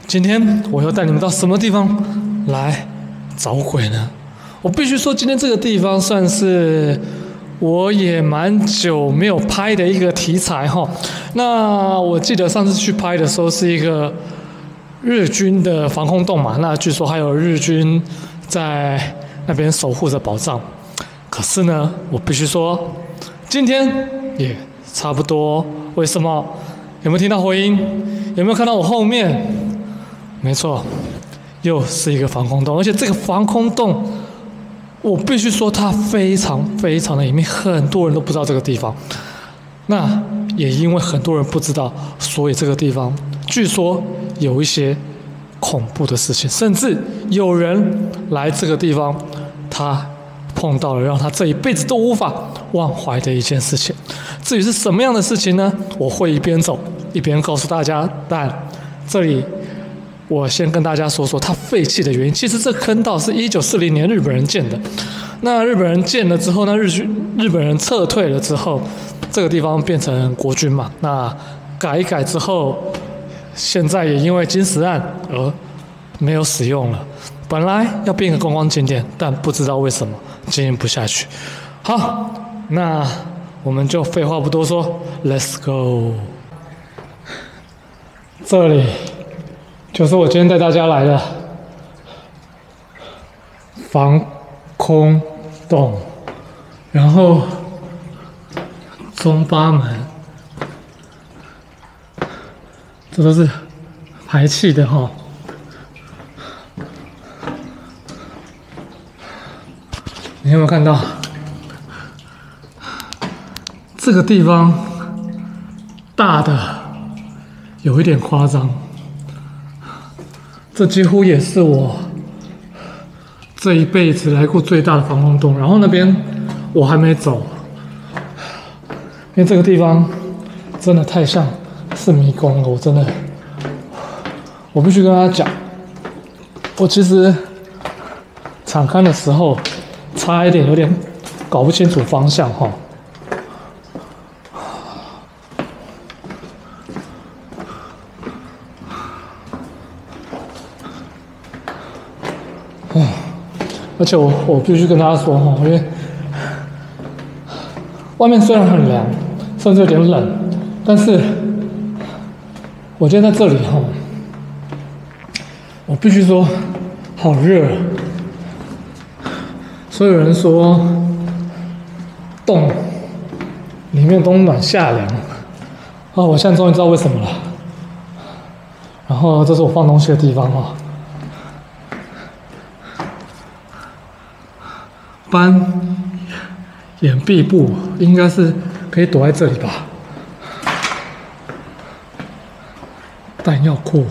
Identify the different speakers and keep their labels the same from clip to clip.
Speaker 1: 今天我要帶你們到什麼地方來找鬼呢？我必須說，今天這個地方算是我也蠻久沒有拍的一個題材哈。那我記得上次去拍的時候是一個日軍的防空洞嘛，那據說還有日軍在那邊守護着寶藏。可是呢，我必須說，今天也差不多。為什麼？有沒有聽到回音？有沒有看到我後面？沒錯，又是一個防空洞，而且這個防空洞，我必須說它非常非常的隱秘，很多人都不知道這個地方。那也因為很多人不知道，所以這個地方據說有一些恐怖的事情，甚至有人來這個地方，他碰到了讓他這一輩子都無法忘懷的一件事情。至於是什麼樣的事情呢？我會一邊走一邊告訴大家。但這裡我先跟大家說說它廢棄的原因。其實這坑道是1940年日本人建的。那日本人建了之後呢，日本人撤退了之後，這個地方變成國軍嘛。那改一改之後，現在也因為金石案而沒有使用了。本來要變個觀光景點，但不知道為什麼經營不下去。好，那我們就廢話不多說 ，Let's go。這裡就是我今天帶大家來的防空洞，然後中八門，這都是排氣的哈。你有沒有看到這個地方大的有一點誇張？這幾乎也是我這一輩子來過最大的防空洞。然後那邊我還沒走，因為這個地方真的太像是迷宮了。我必須跟大家講，我其實場勘的時候差一點有點搞不清楚方向哈。而且我必須跟大家說哈，因為外面虽然很涼，甚至有點冷，但是我今天在這裡哈，我必須說好熱。所以有人說洞裡面冬暖夏涼啊，我現在終於知道為什麼了。然後這是我放東西的地方哈。搬掩蔽布應該是可以躲在這裡吧。彈藥庫。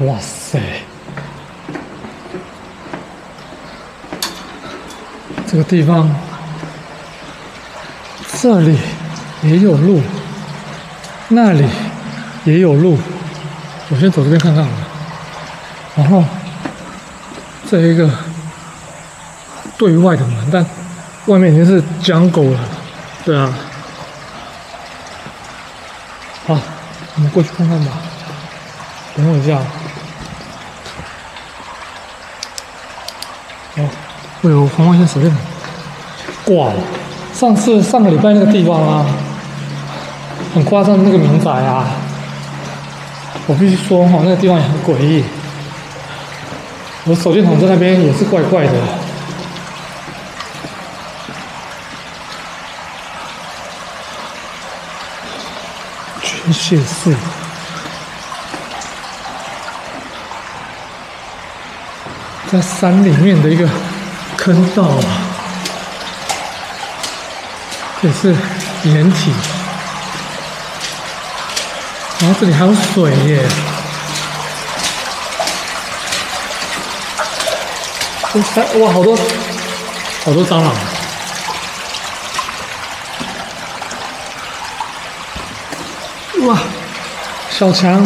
Speaker 1: 哇塞！這個地方，這裡也有路，那裡也有路。我先走這邊看看吧。然後這一個對外的門，但外面已經是jungle了。對啊。好，我們過去看看吧。等我一下。哦。哎呦，防衛线手電筒掛了。上個禮拜那個地方啊，很誇張的那個民宅啊，我必須說哈，那個地方也很詭異。我手電筒在那邊也是怪怪的。軍械室。在山裡面的一個坑道啊，也是掩體，然後這裡還有水耶，哇，好多蟑螂，哇，小強。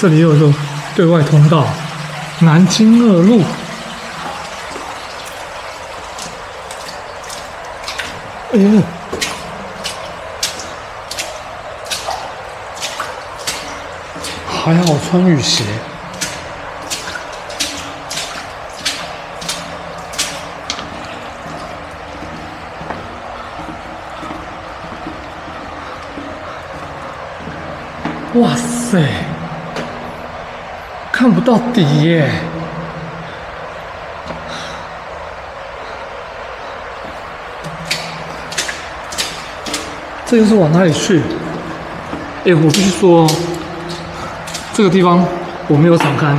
Speaker 1: 這裡有一個對外通道，南京2路。哎呦！還好穿雨鞋。哇塞！看不到底耶！這又是往哪裡去？哎，我必須說，這個地方我沒有敞開，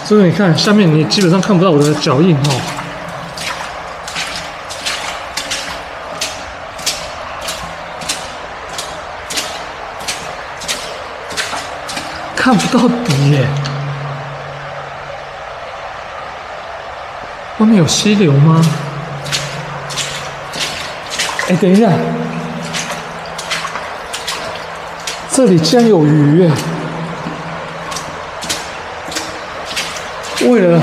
Speaker 1: 所以你看下面你基本上看不到我的腳印哦。看不到底耶！外面有溪流嗎？哎，等一下，這裡竟然有魚耶！為了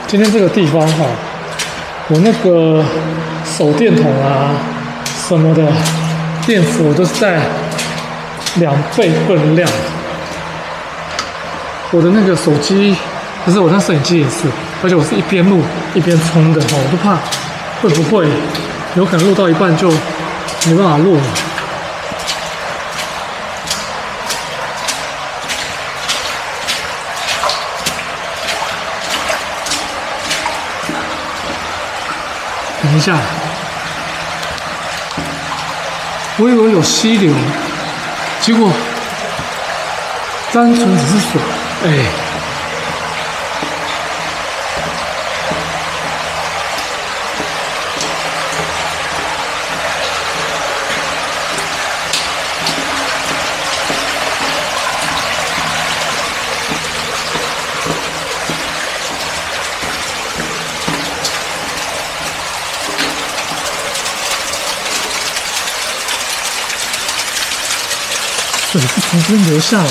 Speaker 1: 今天這個地方哈，我那個手電筒啊什麼的電池我都是在2倍分量。我的那個手機，可是我那攝影機也是，而且我是一邊錄一邊充的哈，我都怕會不會有可能錄到一半就沒辦法錄了。等一下，我以為有溪流，結果單純只是水。哎，水是从这邊流下來的。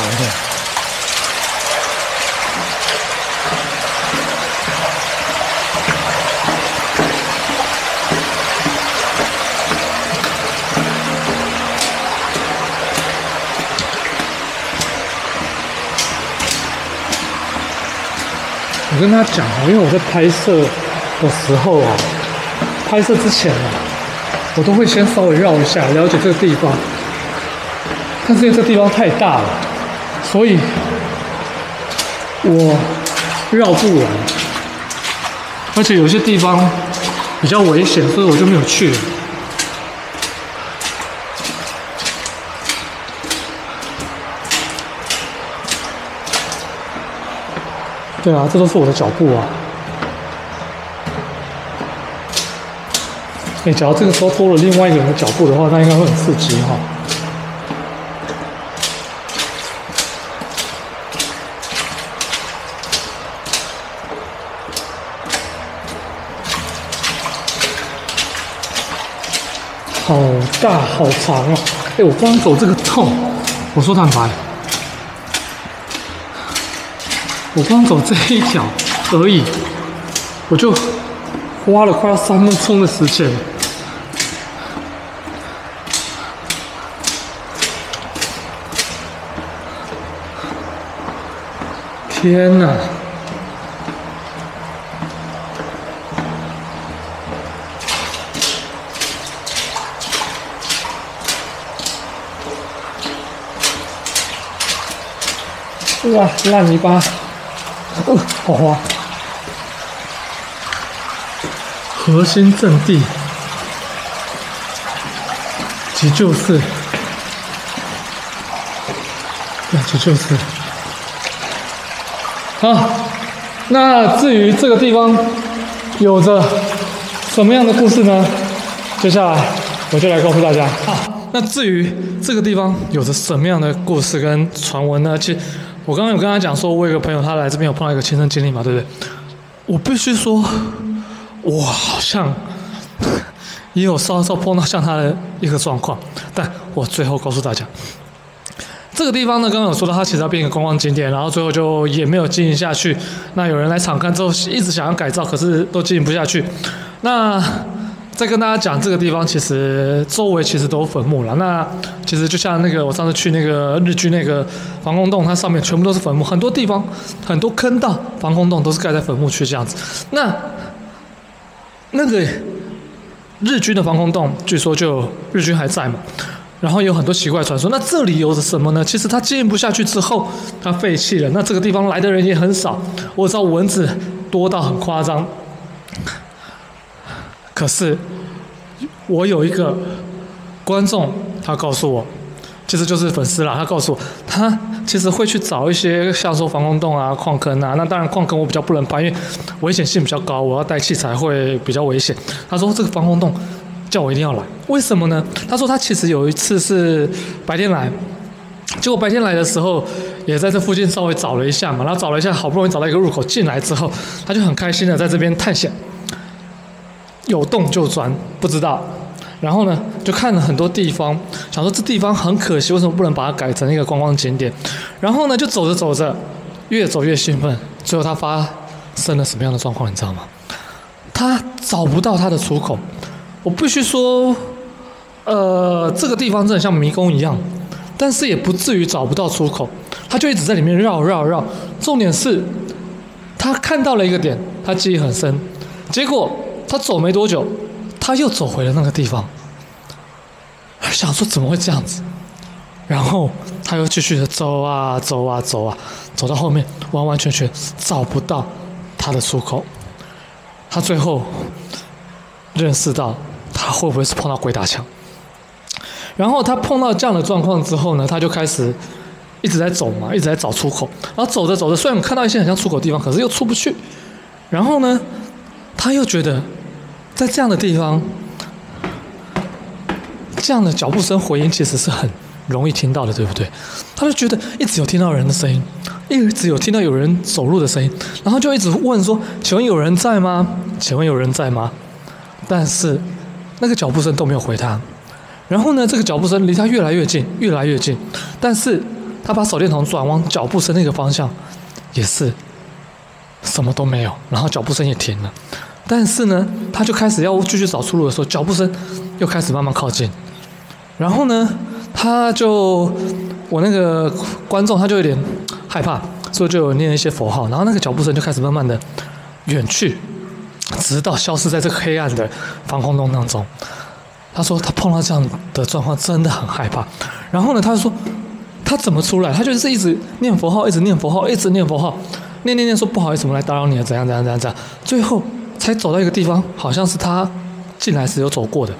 Speaker 1: 我跟他講啊，因為我在拍攝的時候啊，拍攝之前啊，我都會先稍微繞一下，了解這個地方。但是因為這個地方太大了，所以我繞不完，而且有些地方比較危險，所以我就沒有去了。對啊，這都是我的腳步啊！哎，假如這個時候多了另外一個人的腳步的話，那應該會很刺激哈。好大好長啊！哎，我光走這個洞，我說坦白，我光走這一條而已，我就花了快要3分鐘的時間。天哪！哇，爛泥巴，好滑。核心陣地，急救室，對，急救室。好，那至於這個地方有着什麼樣的故事呢？接下來我就來告訴大家。好，那至於這個地方有着什麼樣的故事跟傳聞呢？其實我剛剛有跟他講說，我有個朋友他來這邊有碰到一個親身經歷嘛，對不對？我必須說，我好像也有稍稍碰到像他的一個狀況，但我最後告訴大家，這個地方呢，剛剛有說到，它其實要變一個觀光景點，然後最後就也沒有經營下去。那有人來場勘之後，一直想要改造，可是都經營不下去。那再跟大家講，這個地方其實周圍其實都有墳墓了。那其實就像那個我上次去那個日據那個防空洞，它上面全部都是墳墓，很多地方很多坑道、防空洞都是蓋在墳墓區這樣子。那個日軍的防空洞，據說就日軍還在嘛。然後有很多奇怪傳說，那這裡有着什麼呢？其實它經營不下去之後，它廢棄了。那這個地方來的人也很少，我知道蚊子多到很誇張。可是我有一個觀眾，他告訴我，其實就是粉絲啦。他告訴我，他其實會去找一些像說防空洞啊、礦坑啊。那當然礦坑我比較不能拍，因為危險性比較高，我要帶器材會比較危險。他說這個防空洞叫我一定要來，為什麼呢？他說他其實有一次是白天來，結果白天來的時候也在這附近稍微找了一下嘛，然後找了一下，好不容易找到一個入口進來之後，他就很開心的在這邊探險，有洞就鑽，不知道。然後呢，就看了很多地方，想說這地方很可惜，為什麼不能把它改成一個觀光景點？然後呢，就走着走着，越走越興奮。最後他發生了什麼樣的狀況，你知道嗎？他找不到他的出口。我必須說，這個地方真的像迷宮一樣，但是也不至於找不到出口。他就一直在裡面繞。重點是，他看到了一個點，他記憶很深。結果他走沒多久，他又走回了那個地方。想說怎麼會這樣子？然後他又繼續的走到後面完完全全找不到他的出口。他最後認識到他會不會是碰到鬼打牆。然後他碰到這樣的狀況之後呢，他就開始一直在走嘛，一直在找出口。然後走着，雖然我看到一些很像出口的地方，可是又出不去。然後呢，他又覺得在這樣的地方，這樣的腳步聲回音其實是很容易聽到的，對不對？他就覺得一直有聽到人的聲音，一直有聽到有人走路的聲音，然後就一直問說：“請問有人在嗎？請問有人在嗎？”但是那個腳步聲都沒有回他。然後呢，這個腳步聲離他越來越近，但是他把手電筒轉往腳步聲那個方向，也是什麼都沒有，然後腳步聲也停了。但是呢，他就開始要繼續找出路的時候，腳步聲又開始慢慢靠近。然後呢，我那個觀眾他就有點害怕，所以就有念一些佛號，然後那個腳步聲就開始慢慢的遠去，直到消失在這個黑暗的防空洞當中。他說他碰到這樣的狀況真的很害怕。然後呢，他就說他怎麼出來？他就是一直念佛號，念說不好意思，我們來打擾你了，怎樣。最後才走到一個地方，好像是他進來時有走過的。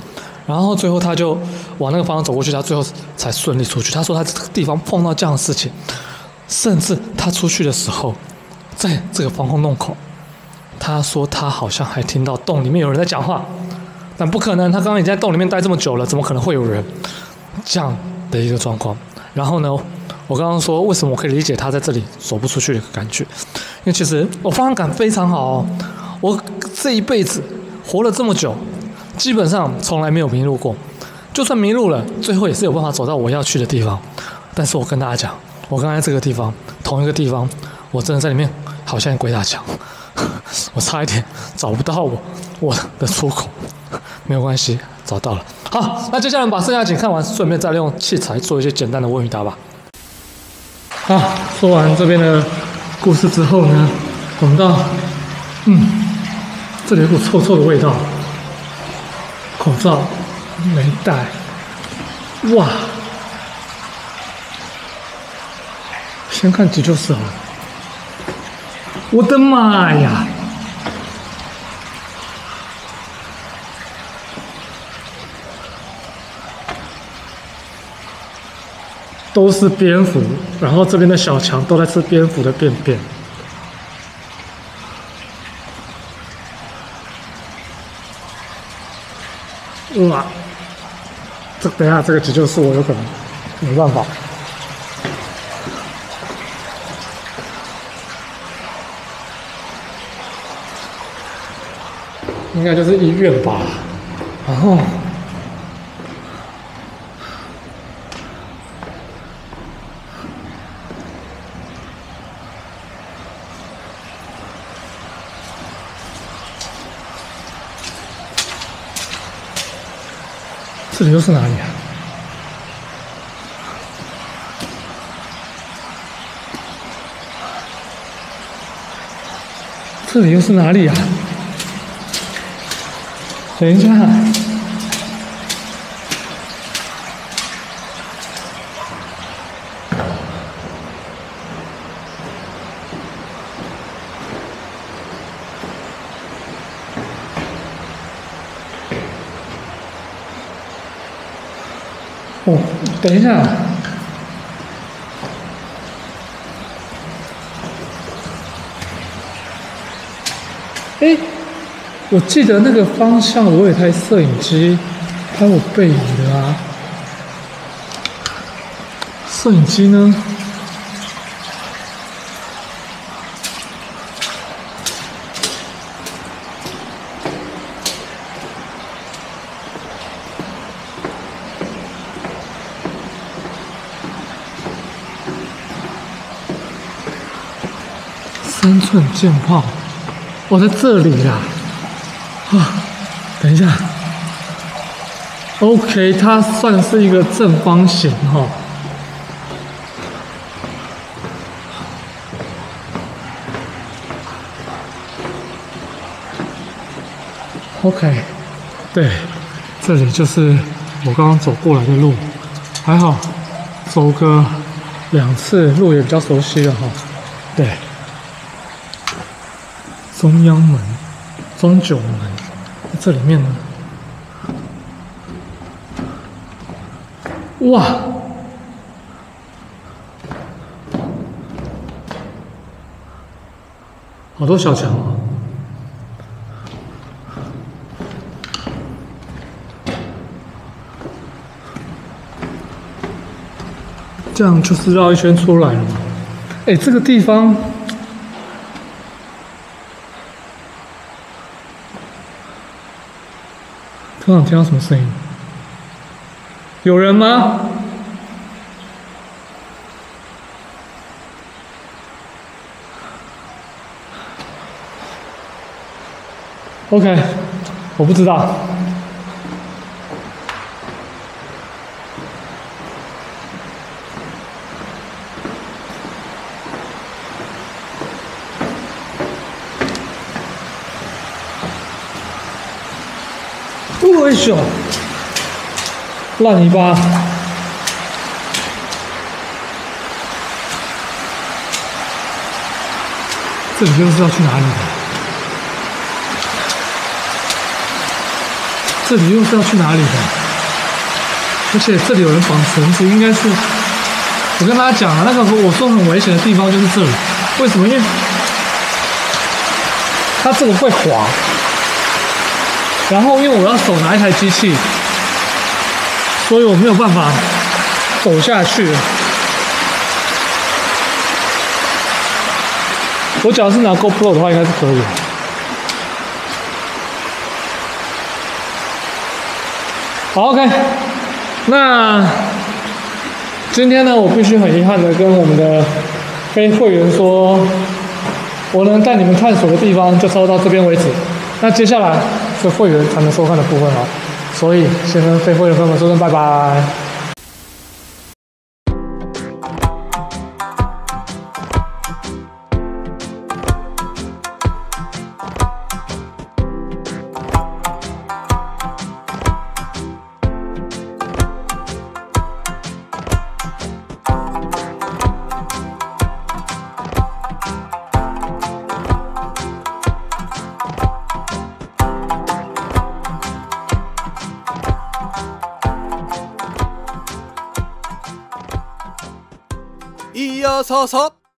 Speaker 1: 然後最後他就往那個方向走過去，他最後才順利出去。他說他這個地方碰到這樣的事情，甚至他出去的時候，在這個防空洞口，他說他好像還聽到洞裡面有人在講話。但不可能，他剛剛已經在洞裡面待這麼久了，怎麼可能會有人這樣的一個狀況？然後呢，我剛剛說為什麼我可以理解他在這裡走不出去的感覺，因為其實我方向感非常好哦，我這一輩子活了這麼久，基本上從來沒有迷路過，就算迷路了，最後也是有辦法走到我要去的地方。但是我跟大家講，我剛才這個地方，同一個地方，我真的在裡面好像鬼打牆，我差一點找不到我的出口。沒有關係，找到了。好，那接下來把剩下的景看完，順便再利用器材做一些簡單的問與答吧。好，說完這邊的故事之後呢，我們到，這裡有股臭臭的味道，口罩沒戴，哇！先看急救室好了，我的媽呀！都是蝙蝠，然後這邊的小強都在吃蝙蝠的便便。哇！等一下這個急救室我有可能沒辦法。應該就是醫院吧。然後，這裡又是哪裡啊？這裡又是哪裡啊？等一下，哦，等一下。哎，我記得那個方向，我有一台攝影機拍我背影的啊。攝影機呢？3寸箭炮。我在這裡啦，啊，等一下 ，OK， 它算是一個正方形哈。OK， 对，這裡就是我剛剛走過來的路，還好，走個2次路也比較熟悉了哈。對。中央門、中九門，這裡面呢？哇！好多小強啊！這樣就是繞一圈出來了嘛？哎，這個地方。突然聽到什麼聲音？有人嗎？OK， 我不知道。哎呦，爛泥巴！這裡又是要去哪裡的？這裡又是要去哪裡的？而且這裡有人綁繩子，應該是……我跟大家講啊，那個我說很危險的地方就是這裡。為什麼？因為它這個會滑。然後，因為我要手拿一台機器，所以我沒有辦法走下去。我假如是拿 GoPro 的話，應該是可以的。好 ，OK。那今天呢，我必須很遺憾的跟我們的非會員說，我能帶你們探索的地方就差不多到這邊為止。那接下來是會員才能收看的部分哦，所以先跟非會員朋友們說聲拜拜。
Speaker 2: 咿呀擦擦。